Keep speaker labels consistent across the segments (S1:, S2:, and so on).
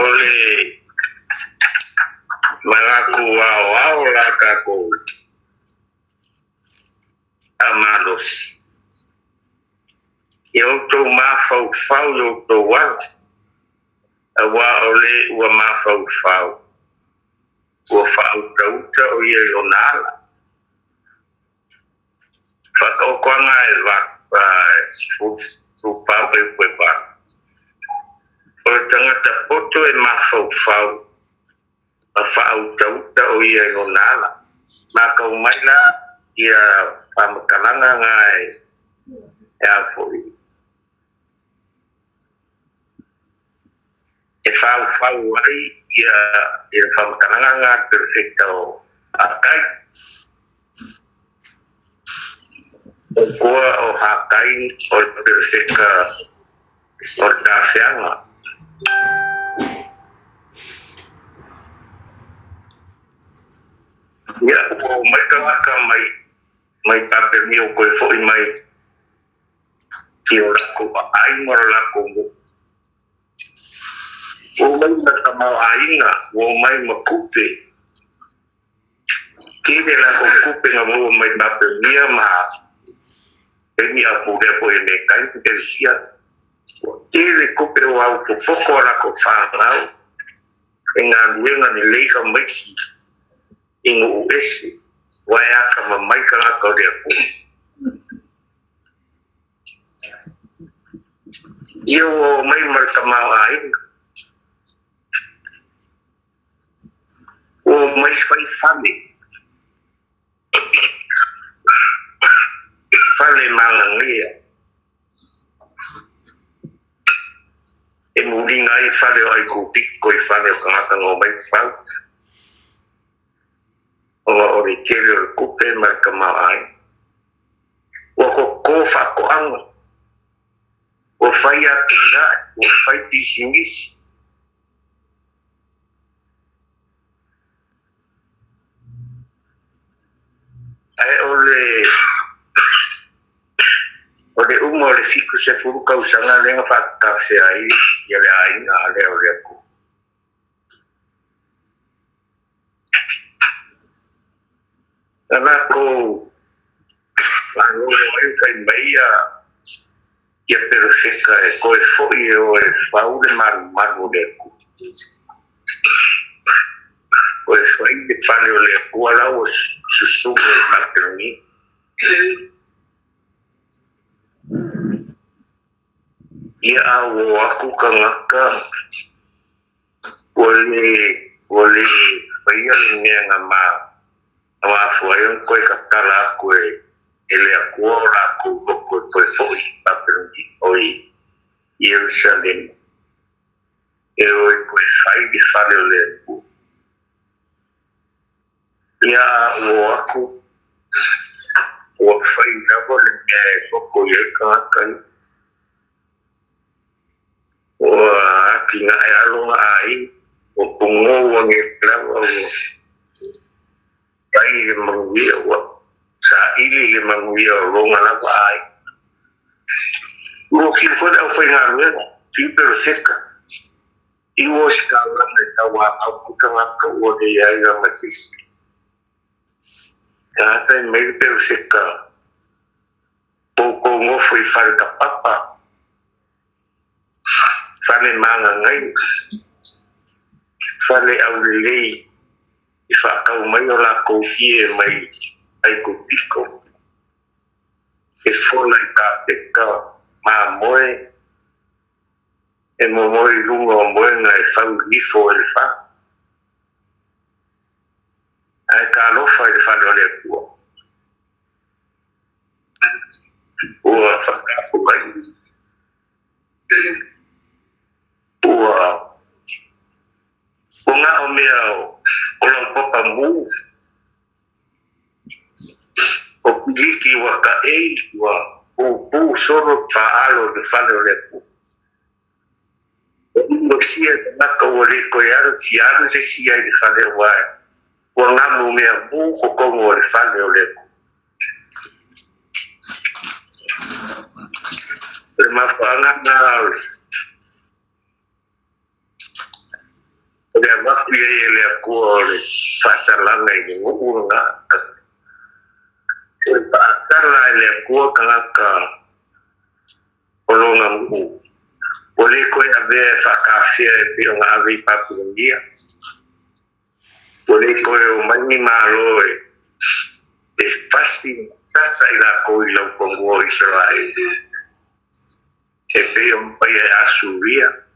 S1: ole malaku au la kako amados yo to ma fau yo to wa ole wa ma fau wa fau tauta o ye lonala fa ko na va fu fa pe pa o tangata poto e ma fau a fau tauta o ye lonala ma ka mai la ia pamakalanga ngai ya foi e fau ai ia pamakalanga nga perfecto akai o hakai o perfecta o tafianga ya o mai ka mai papel mio ko foi mai tio ko ai mora la ko o mai ka mau ainga o mai makupe kile la ko kupe nga mo mai papel mia ma mi apu de po me kai ke sia kile kupe o au ko foko la ko fa ngau nga ni le ka mai ingu esi waya kama mai ka ko de ko yo mai mar kama ai o mai fai fale mangangia e mulinga i fale ai ko piko i fale ka ngo mai fa o kele o kupe mar kama ai o ko fa ko ang o fai atina o fai tisimis ai ole le fiku se furu kausanga lenga fa kase ai ia le ai na le ole ku ana ko ano ai fai meia ia perfecta e ko e foi o e faule mar ole ku o e foi de fale ole ku ala o susugo materni ia au aku kangaka ole faia nga ma foi ko katala ko ele agora ko foi papendi oi Jerusalém eu ko sai de fale ole ia aku o foi da bole ko ye kan o tinga e alonga ai o pungo wangi lawa pai manguia wa sa ili manguia longa lawa ai o que foi ngalo fi perfecta e o escala de tawa au kanga ko de ya masis ya tem meio perfecta pouco mo foi falta papa fale manga ngai fale au lei e fa ka mai ola ko ie mai ai ko piko e fola ka peka ma moe e mo moe lungo moe ngai fa lifo e fa ai ka lo fa e fa le ku o fa ka fu kai o nga o mea o la popa mu o piki wa ka wa o pu soro fa alo de fale o le pu o sia na ka o le ko ya fiaro se sia de fale wa o nga mo mea mu ko mo le fale o le pu pero ma fa nga na mafi e le ko le fasalanga i ngurunga e pasala le ko kaka olonga ngu ole ko ave fakafia e pio ave papungia ole ko mani malo e fasti passa ila ko ila fongo Israel e pio pai asuvia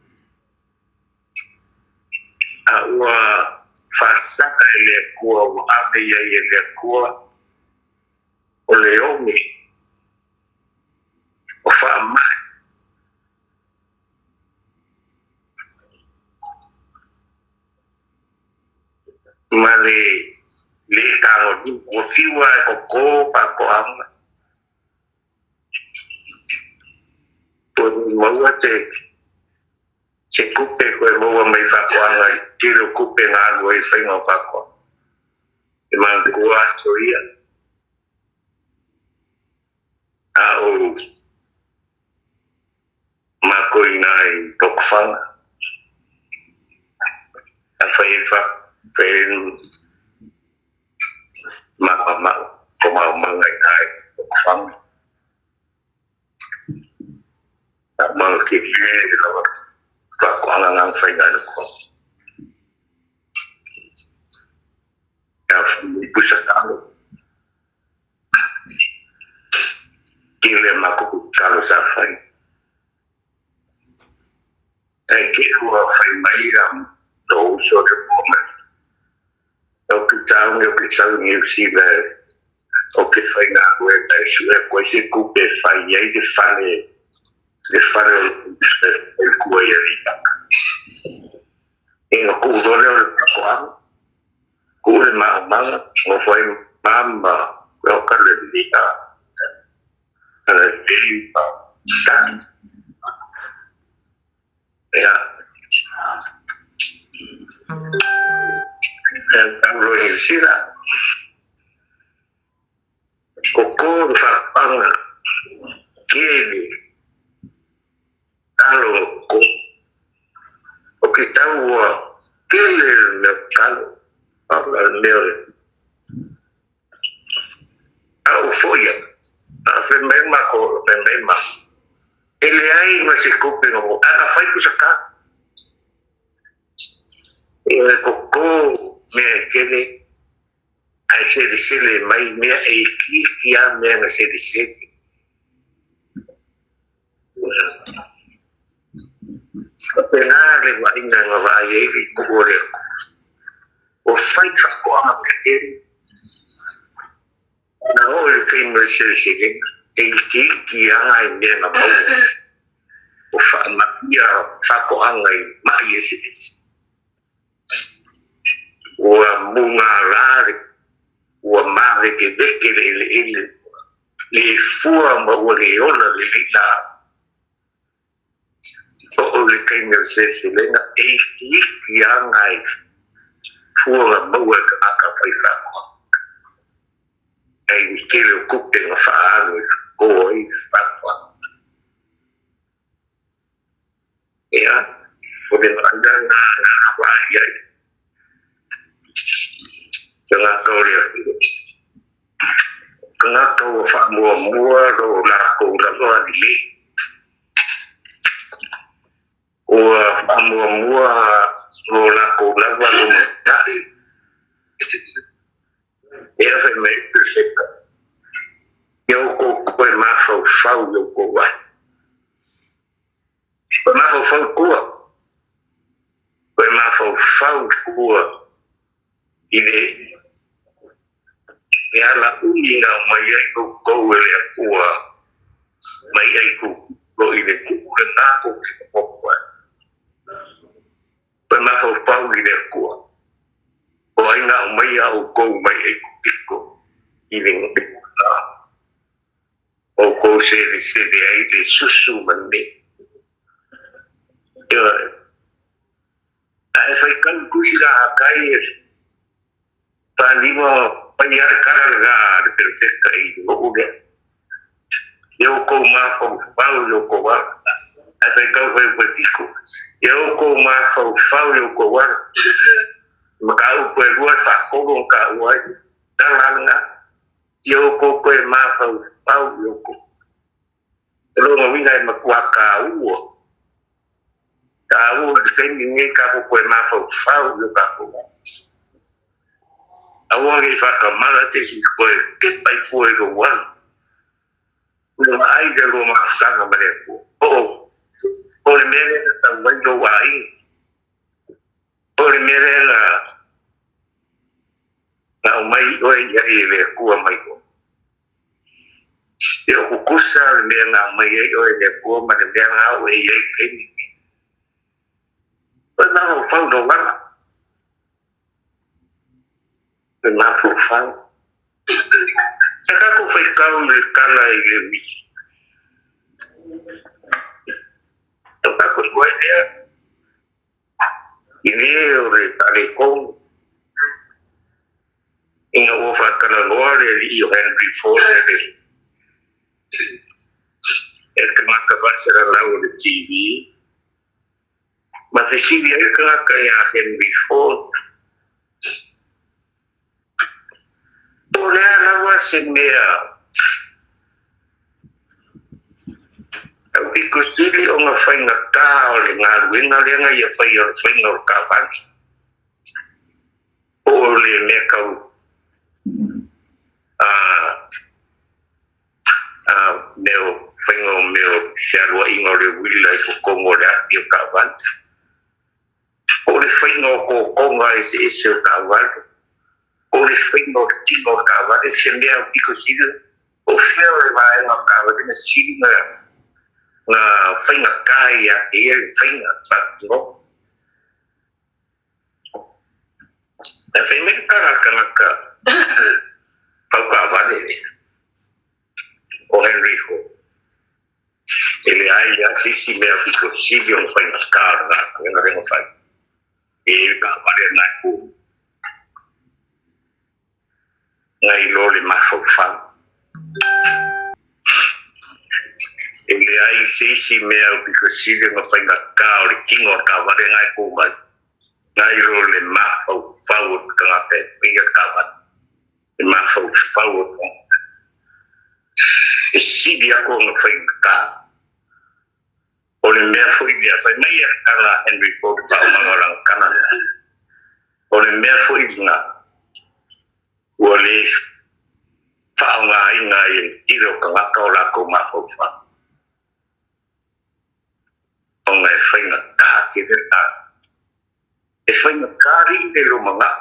S1: aua fasaka ele kua o ave ia ele kua o leongi o whaamai ma le tango o fiwa e o ko pa ko ama o maua se kupe ko e maua mai whakoanga tiro kupe ngā lua i whainga whakoa e mang kua astoria a o mako i ngā i tokwhanga a whai mama ko manga i ngā i tokwhanga a mang ki e lawa whakoanga ngā whainga i ko a pusa talo kile mako talo sa whai e ke ua whai mai am no sort of moment o ki tau ni usi le o ke whai ngā koe e sue koe se kupe whai ei de whare e kua i rita e no kūrore o le pakoanga kūre maamanga o whai mama o kare rita kare rita tan ea Kauro i sira ko kōru whakapanga kēni talo ko o ki tau a kele me talo ala leo au foia a whemema ko whemema ele ai ma se kupe no aga whai kusaka e ko ko me kele ai se le mai mea e ki a mea na se Pena le wa ina nga wa ye ri ko le o fai tra ko ama ke na o le ke me se e ki anga i me na mo o fa ma ia fa ko anga i ma ye se o munga rare o ma ke de le fua ma o le ona le la o le kainga se lenga e ki anga i fuanga maua ka aka whai whakua e ni kere o kupe nga whaanu i ko i whakua ea o le manda ngā Hawaii ai ka ngā kaurea ka ngā kau a whaamua mua ro la kou rangoa ni le o amua no la ko la va no mai e fa me perfecta eu ko ma fa eu ko wa ko ma fa ko ide e ala uinga mai ai ko ele ko mai ai ko ide ko na ko Pernah kau pau di dekua, o aina mai au kou mai e piko, iling pika, o kou se ai de susu mandi. Ai fai kan kusira kai, panimo payar karanga de perfecta i ngoge. Eu kou ma pau yo kou wa, ai pe kau pe petiko yo ko ma fau yo ko wa ma kau pe ruo fa ko ka wa talanga yo ko pe ma fau yo ko lo mo winga ma kwa ka uo de ni ka ko pe ma fau yo ka ko awa ke fa ka mala se si ko ke pai ko ro wa no ai de lo ma sa na me ko Por mere ta wendo wai. Por mere na mai oi yari le kua mai ko. Yo kukusa le na mai oi le kua ma le na oi ye kini. Pa na ho fa do wa. Na fu fa. Saka ko fa ka le kala i le mi. Takut gue dia ini udah tadi kong ini offer karena luar dari Henry Ford dari kena kefasir lalu di TV masih sih dia kena kayak Henry Ford boleh lawas dia because dili o nga fai nga tao le nga luenga le nga ia fai or kawan o le me kau meo fai ngo meo siarua ingo le wila i kukongo le ati o kawan o le fai ngo kukonga ese o kawan o le fai ngo tino o kawan e se mea because dili o fia o le vae nga kawan e sili nga na fainga kai ya fainga tatlo na fainga ka pauka vale o Henry Ford ele ai ya sisi me afiko sisi on fainga car na nga rengo fai ele ka vale na ku ngai lole mafo fa ele ai sisi mea because nga fainga ka o le kingo ka vale ngai ku mai ngai lole mafo fau ka pe finger ka vale mafo fau e sidi ako nga fainga ka o le mea foi dia fai mai ka la Henry Ford fa mangolang kanana o le mea foi nga o le fa nga inga e tiro ka ka la ko mafo fa ông này phải là cả cái việc này, phải là cả đi để lo mà ngã,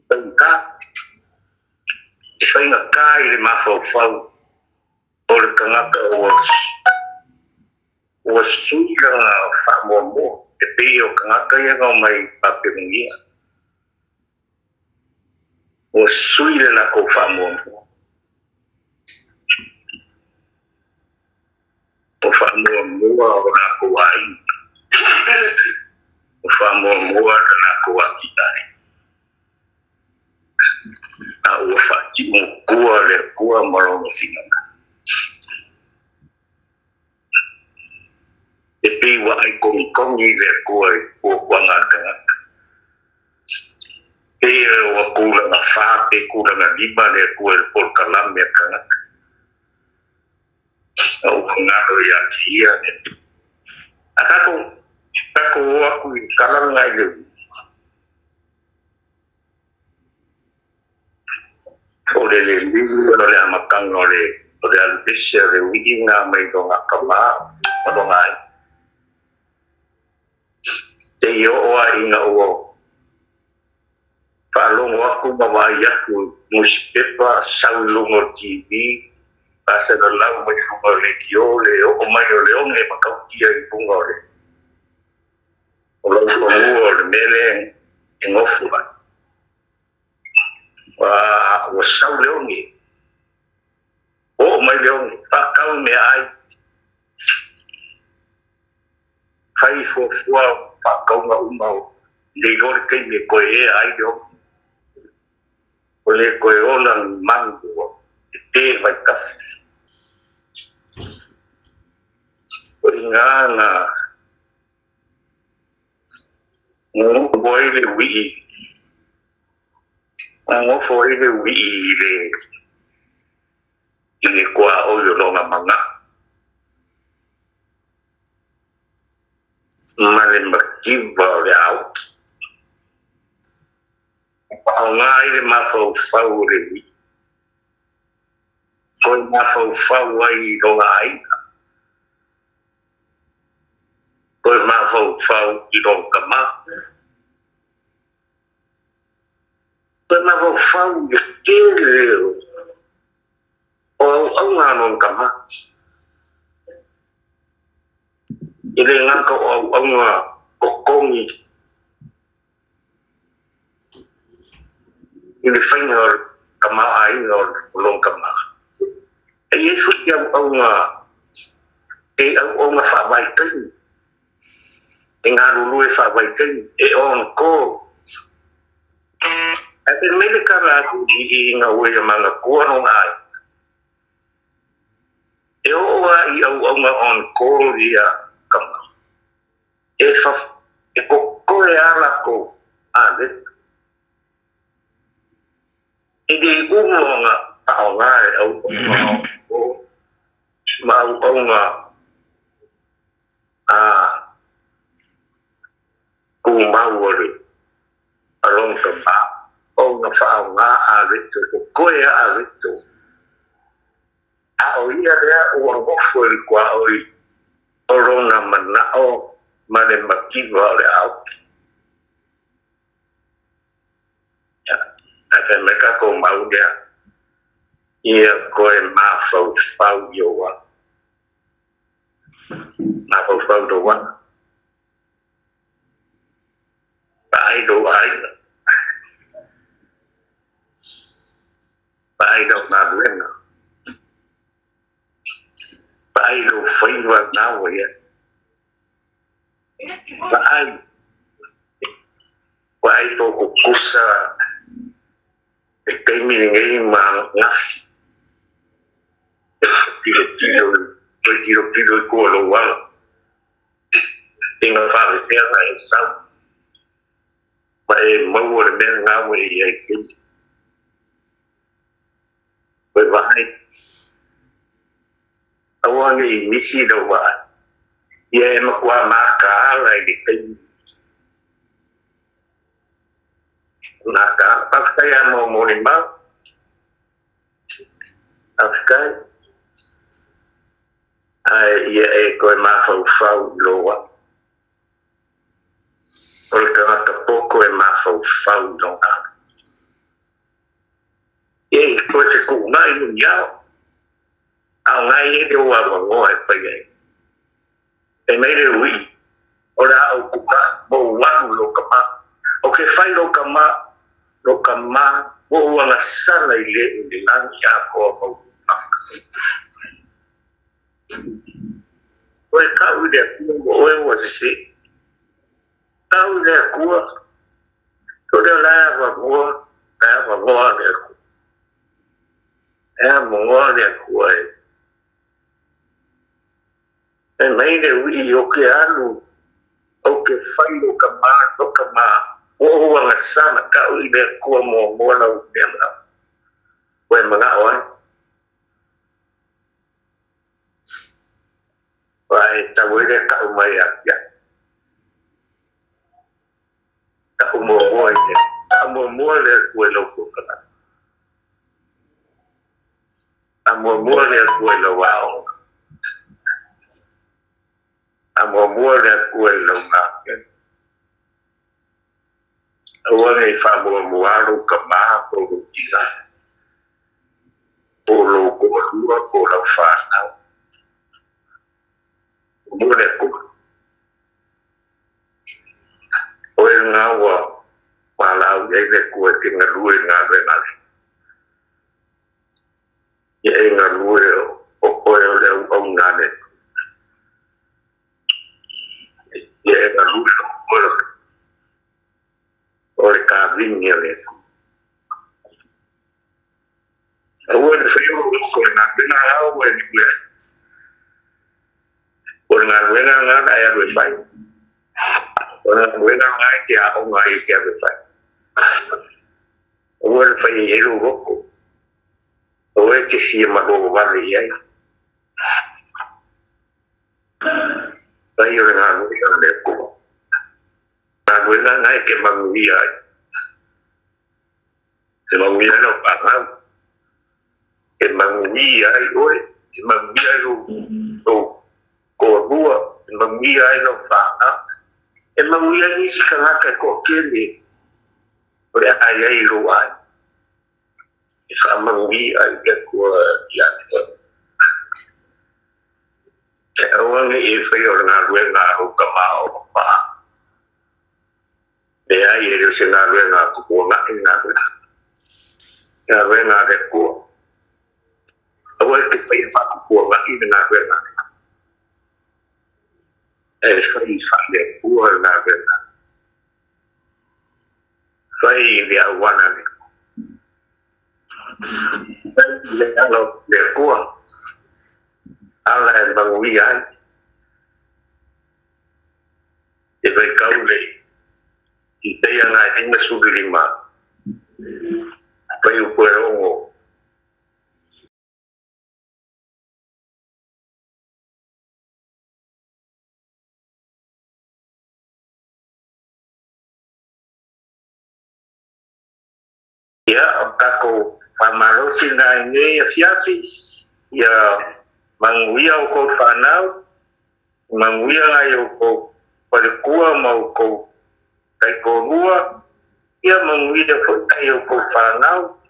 S1: từng cả, phải là cái để mà phô phô, rồi cái ngã cái was suy là phạm mồm mồm, cái điều cái ngã cái ông mày bắt được nghĩa, was suy là cô phạm mồm mồm. Ufamua na kuwai ufamua na kuwakidai na ufati mkua le kuwa marono sinanga epi wa ai kongi le kuwa fuwa ngaka e wa kula na fa e kula na liba le kuwa por kalam ya kanak o ngaro ya kia ne akako aku kalang ngai le o le le amakang o le albisha le winga mai do ngakama o do ngai te yo o inga o palong aku mawaya ku muspepa saulungo TV asa na lang may le kiole o mayo leon e makautia i pungore o lo mo le mele en ofua wa sau leon o mai leon pa kau me ai fai fo fua pa kau nga umau le gor ke me ko e ai do o le ko e ona mango te vai ka nganga ngo boy le wi ngo foi le wi le kwa o yo longa manga male makiva le out o ngai le mafo fau le wi ko mafo fau ai lo ai ko mafo fau I lo kama ko mafo fau ke o nga non kama ile ngako o nga kokongi ile final kama ai ngor long kama e yesu ya o nga fa vai tin nga lulu e fa vai tin e on ko ate mele kara I nga we manga ko no ai e o I o nga on call dia kama e fa e ko e ala ko ade e de nga o nga o ma o nga ku ma wori along the map o nga fa nga ade ko e ade o ia rea ua ngofo I kua oi orona manao mane makiwa o le au. Ake meka ko maunea ia koe mafau fau iowa. Mafau fau doa. Paai do aina. Paai do maruenga. Paai lo whainua nawa ia. Paai to kukusa e teimini ngei ma ngafi. Tiro ko lo wala. Inga whawesea na e sau. Ma e maua le mea ngawa I e kei. Koe wahai. Awange I misi do wa ye makwa maka la I kai naka pakaya mo morimba afkai ai ye e ko ma fau lo wa por ka poco e ma fau do a ye ko se ku ngai mu ya a ngai e o wa mo e fa ye e mai le wi ora o kuka mo wa lo kama o ke fai lo kama o wa na sala ile de lan ya ko fo o ka u de ku o e wa se ka u de ku to de la wa de ku e mo de ku e mai le wi o ke alu o ke fai lo kama o wa na sana ka u de ku mo la u de la o e mga o vai ta wo de ka u mai ya ka u mo le ku lo ku ka amo le ku lo wa amo le ku lo ma o ne fa mo alu ka ma ko tira o lo ko lu ko la fa na mo le ku o nga wa la le ku ti nga lu nga le na ye nga lu o le o nga le ye nga lu o le ka vinya le o le feo ko na bina o we Por ngàn với ngang ngã đại rồi phải. Por ngàn với ngang ngã kia ông ngài kia rồi phải. Ông phải hiểu được. Ông cái gì mà đồ vào đi ấy. Bây giờ ngàn với ngang đẹp của. Ngàn với ngang ngã kia bằng gì ấy. Thì bằng gì ấy nó phản không. Thì bằng gì ấy ôi. Thì bằng gì ấy luôn. Cổ đua. Thì bằng gì ấy nó phản không. Emang dia ni sekarang kekok kiri. Oleh ayah luar. Sama dia kekok yang tu. Orang ni ifai orang luar ngaru kemau apa. Dia itu senang luar ngaru kuat ngaru. Ngaru ngaru kuat. Awal kita ifai kuat ini ngaru ngaru. Sekali dia kuat ngaru. Phải dia wana ni. Dia lo dia kuat. Allah bằng vi ai. Dia berkau le. Kita yang ada masuk lima. Apa yang perlu. Ya, kako pamarosin na nge fiafi ya manguia ko fanau manguia ayo ko palkua mau ko kai ko rua ya manguia ko ayo ko fanau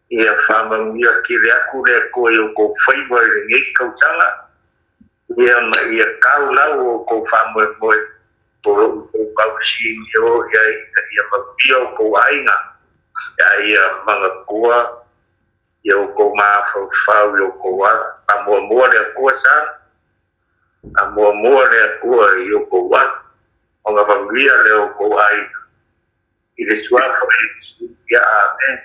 S1: ya manguia kire aku re ko yo ko favor nge ko sanga ya ya kau lau ko famoi moi por ko si yo ya manguia ko ainga ya mga kuwa yo ko mafau yo ko wa amua le kuwa sa amua le kuwa yo ko wa mga pamilya le ko ay iliswa ko ya amen